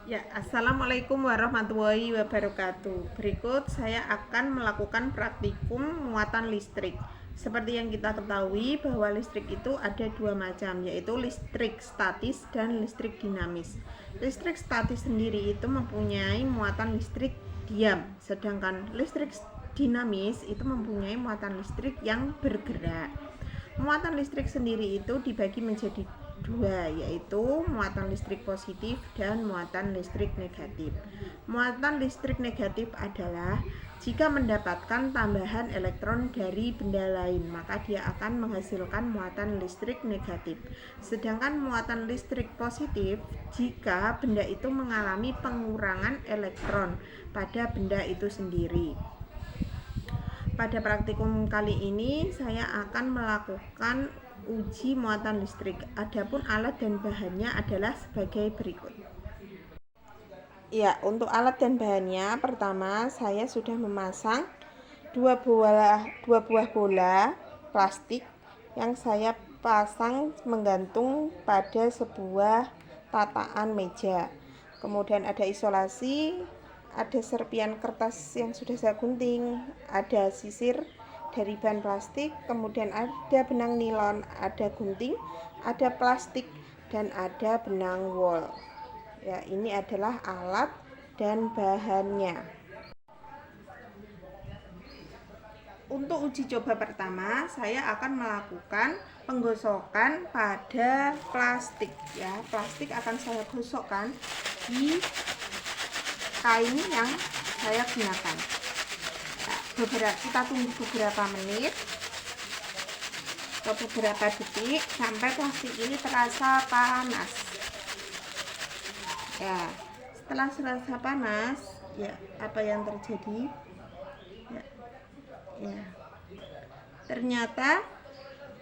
Ya, assalamualaikum warahmatullahi wabarakatuh. Berikut saya akan melakukan praktikum muatan listrik. Seperti yang kita ketahui bahwa listrik itu ada dua macam, yaitu listrik statis dan listrik dinamis. Listrik statis sendiri itu mempunyai muatan listrik diam, sedangkan listrik dinamis itu mempunyai muatan listrik yang bergerak. Muatan listrik sendiri itu dibagi menjadi dua, yaitu muatan listrik positif dan muatan listrik negatif. Muatan listrik negatif adalah jika mendapatkan tambahan elektron dari benda lain, maka dia akan menghasilkan muatan listrik negatif. Sedangkan muatan listrik positif jika benda itu mengalami pengurangan elektron pada benda itu sendiri. Pada praktikum kali ini saya akan melakukan uji muatan listrik. Adapun alat dan bahannya adalah sebagai berikut. Ya, untuk alat dan bahannya, pertama saya sudah memasang dua buah bola plastik yang saya pasang menggantung pada sebuah tataan meja. Kemudian ada isolasi, ada serpian kertas yang sudah saya gunting, ada sisir dari bahan plastik, kemudian ada benang nilon, ada gunting, ada plastik, dan ada benang wol. Ya, ini adalah alat dan bahannya. Untuk uji coba pertama, saya akan melakukan penggosokan pada plastik. Ya, plastik akan saya gosokkan di kain yang saya gunakan. Nah, kita tunggu beberapa menit atau beberapa detik sampai plastik ini terasa panas. Ya, setelah terasa panas, ya apa yang terjadi? Ya, ternyata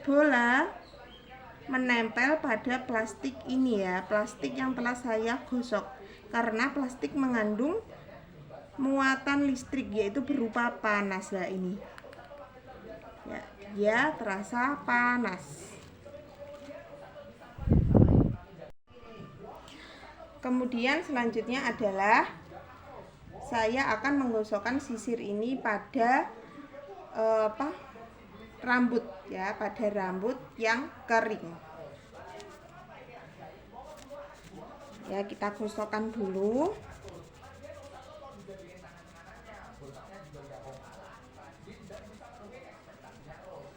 bola menempel pada plastik ini ya, plastik yang telah saya gosok, karena plastik mengandung muatan listrik yaitu berupa panas. Lah ini ya, dia terasa panas. Kemudian selanjutnya adalah saya akan menggosokkan sisir ini pada rambut ya, pada rambut yang kering. Ya, kita gosokkan dulu.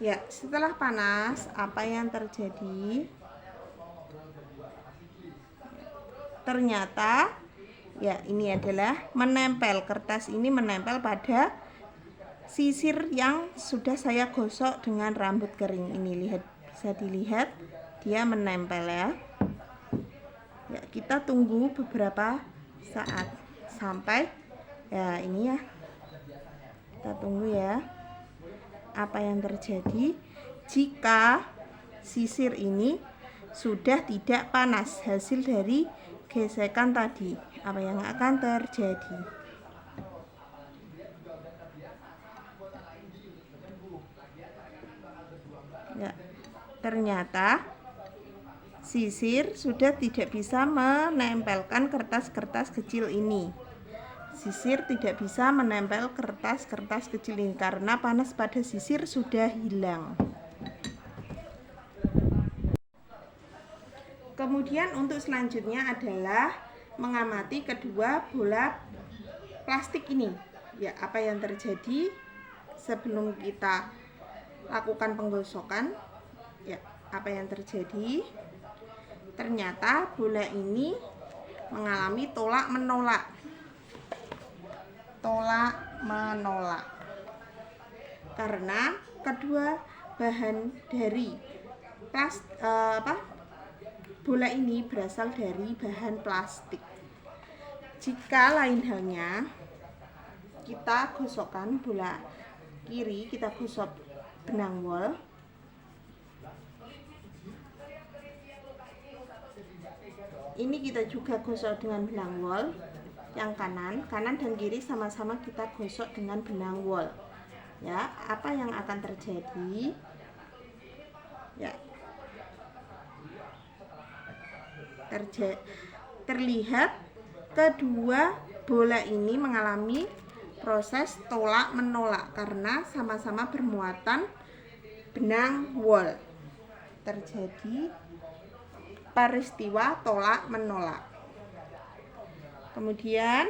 Ya, setelah panas, apa yang terjadi? Ternyata ya, ini adalah menempel, kertas ini menempel pada sisir yang sudah saya gosok dengan rambut kering ini. Lihat, bisa dilihat dia menempel ya. Ya, kita tunggu beberapa saat sampai ya ini ya. Kita tunggu ya. Apa yang terjadi jika sisir ini sudah tidak panas hasil dari gesekan tadi? Apa yang akan terjadi? Ya, ternyata sisir sudah tidak bisa menempelkan kertas-kertas kecil ini. Sisir tidak bisa menempel kertas-kertas kecil ini karena panas pada sisir sudah hilang. Kemudian untuk selanjutnya adalah mengamati kedua bola plastik ini. Ya, apa yang terjadi sebelum kita lakukan penggosokan? Ya, apa yang terjadi? Ternyata bola ini mengalami tolak menolak. Karena kedua bahan dari bola ini berasal dari bahan plastik. Jika lain halnya, kita gosokkan bola kiri, kita gosok benang wol. Ini kita juga gosok dengan benang wol. Yang kanan dan kiri sama-sama kita gosok dengan benang wol. Ya, apa yang akan terjadi? Ya, terlihat kedua bola ini mengalami proses tolak menolak karena sama-sama bermuatan benang wol. Terjadi peristiwa tolak menolak. Kemudian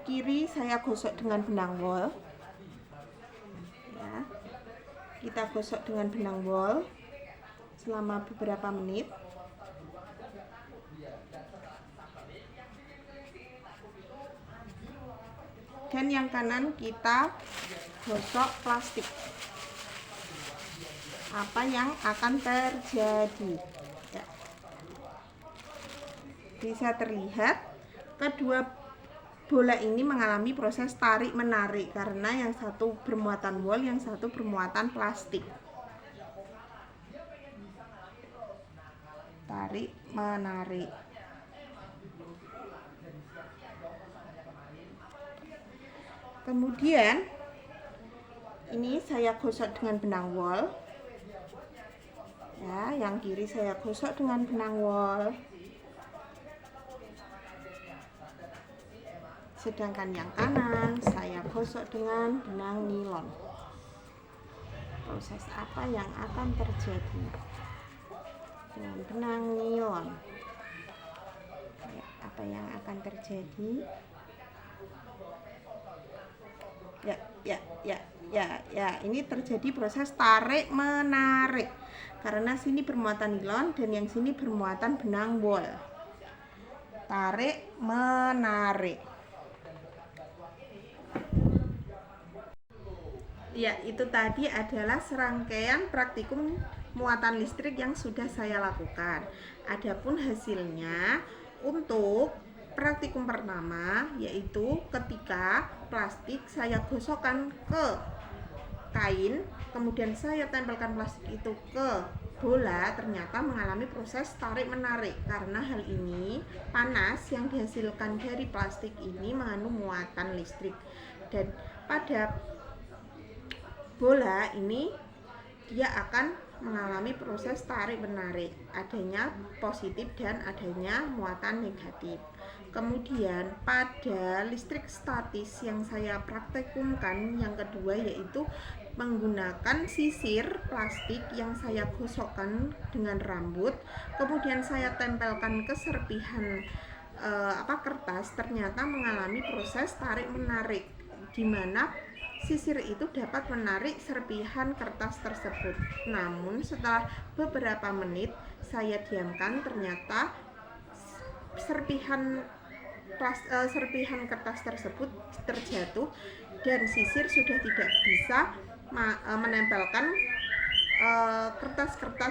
kiri saya gosok dengan benang wol. Ya, kita gosok dengan benang wol selama beberapa menit. Dan yang kanan kita gosok plastik. Apa yang akan terjadi? Ya. Bisa terlihat kedua bola ini mengalami proses tarik menarik karena yang satu bermuatan wol, yang satu bermuatan plastik. Tarik menarik. Kemudian ini saya gosok dengan benang wol. Ya, yang kiri saya gosok dengan benang wol. Sedangkan yang kanan saya gosok dengan benang nilon. Proses apa yang akan terjadi dengan benang nilon? Ya, apa yang akan terjadi? Ya, ini terjadi proses tarik menarik karena sini bermuatan nilon dan yang sini bermuatan benang wol. Tarik menarik. Ya, itu tadi adalah serangkaian praktikum muatan listrik yang sudah saya lakukan. Adapun hasilnya untuk praktikum pertama yaitu ketika plastik saya gosokkan ke kain, kemudian saya tempelkan plastik itu ke bola, ternyata mengalami proses tarik menarik karena hal ini panas yang dihasilkan dari plastik ini mengandung muatan listrik, dan pada bola ini dia akan mengalami proses tarik menarik, adanya positif dan adanya muatan negatif. Kemudian pada listrik statis yang saya praktikumkan yang kedua yaitu menggunakan sisir plastik yang saya gosokkan dengan rambut, kemudian saya tempelkan ke serpihan kertas, ternyata mengalami proses tarik menarik di mana sisir itu dapat menarik serpihan kertas tersebut. Namun setelah beberapa menit saya diamkan, ternyata serpihan kertas tersebut terjatuh dan sisir sudah tidak bisa menempelkan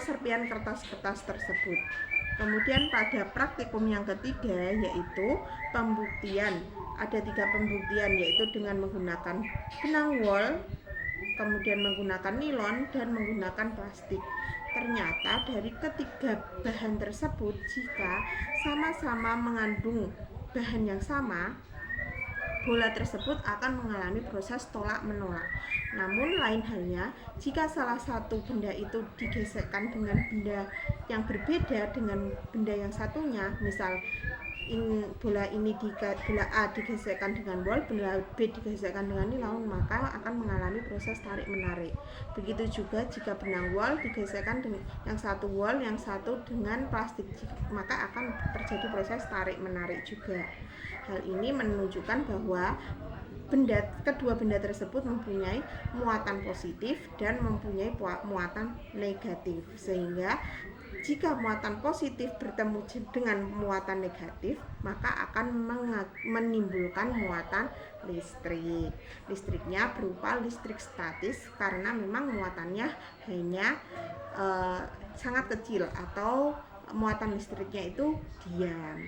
serpihan kertas tersebut. Kemudian pada praktikum yang ketiga yaitu pembuktian. Ada 3 pembuktian yaitu dengan menggunakan benang wol, kemudian menggunakan nilon dan menggunakan plastik. Ternyata dari ketiga bahan tersebut jika sama-sama mengandung bahan yang sama, bola tersebut akan mengalami proses tolak menolak. Namun lain halnya jika salah satu benda itu digesekkan dengan benda yang berbeda dengan benda yang satunya, misal bola A digesekkan dengan wol, bola B digesekkan dengan nilon, maka akan mengalami proses tarik menarik. Begitu juga jika benang wol digesekkan dengan yang satu wol, yang satu dengan plastik, maka akan terjadi proses tarik menarik juga. Hal ini menunjukkan bahwa kedua benda tersebut mempunyai muatan positif dan mempunyai muatan negatif, sehingga jika muatan positif bertemu dengan muatan negatif, maka akan menimbulkan muatan listrik. Listriknya berupa listrik statis karena memang muatannya hanya sangat kecil atau muatan listriknya itu diam.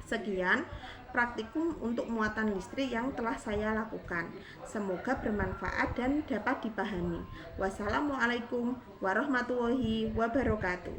Sekian praktikum untuk muatan listrik yang telah saya lakukan. Semoga bermanfaat dan dapat dipahami. Wassalamualaikum warahmatullahi wabarakatuh.